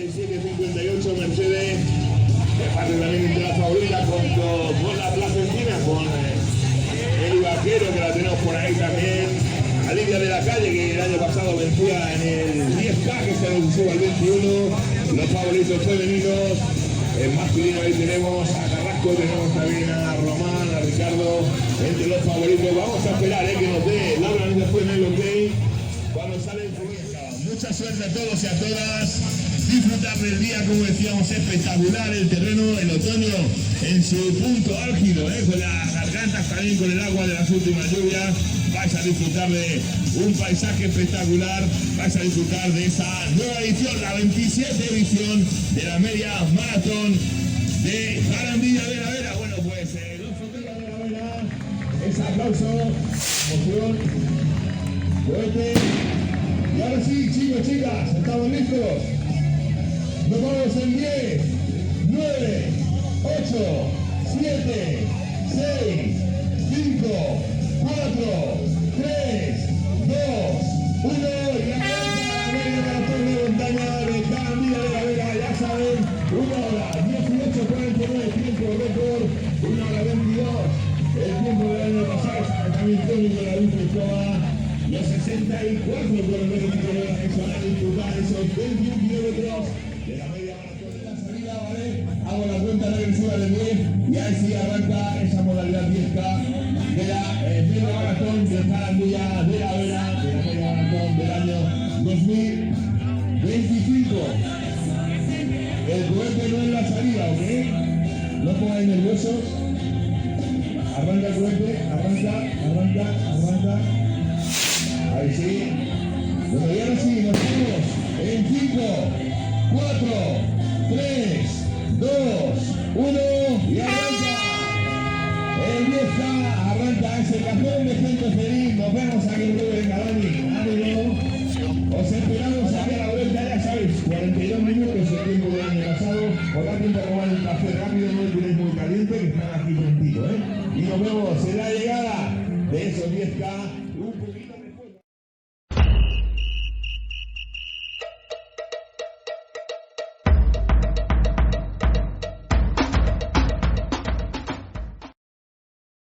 57-58 Mercedes, que parte también de la favorita con la placentina, con el vaquero que la tenemos por ahí también, a Lidia de la Calle, que el año pasado vencía en el 10K, que se redució al 21, los favoritos femeninos, el masculino ahí tenemos a Carrasco, tenemos también a Román, a Ricardo, entre los favoritos. Vamos a esperar que nos dé Laura después en el ok, cuando sale el comienzo. Mucha suerte a todos y a todas. Disfrutar del día, como decíamos, espectacular. El terreno, el otoño en su punto álgido, con las gargantas también, con el agua de las últimas lluvias. Vais a disfrutar de un paisaje espectacular. Vais a disfrutar de esa nueva edición, la 27 edición de la media maratón de Jarandilla de la Vera. Bueno, pues los fronteras de la Vera, ese aplauso, emoción, fuerte. Y ahora sí, chicos, chicas, ¿estamos listos? Nos vamos en 10, 9, 8, 7, 6, 5, 4, 3, 2, 1. Y la media maratón de montaña de Jarandilla de la Vera, ya saben, 1 hora 18:49, tiempo récord, 1 hora 22. El tiempo del año pasado, también técnico de la Luz Cristóbal. Los 64 kilómetros que se van a disputar esos 21 kilómetros de la media maratón de la salida, ¿vale? Hago la cuenta regresiva de 10 y ahí sí arranca esa modalidad 10K de la media maratón de Jarandilla de la Vera, de la media maratón del año 2025. El cohete no es la salida, ¿ok? No pongáis nerviosos. Arranca el cohete, arranca. Ahí sí. Bueno, y ahora sí, nos vamos en 5, 4, 3, 2, 1 y arranca. El 10K arranca ese cajón de gente feliz. Nos vemos aquí en Venga, Dani. Ánimo. Os esperamos aquí a la vuelta, ya sabéis, 42 minutos el tiempo del año pasado. Os da tiempo a tomar el café rápido, no lo tenéis muy caliente, que están aquí prontito, Y nos vemos en la llegada de esos 10K.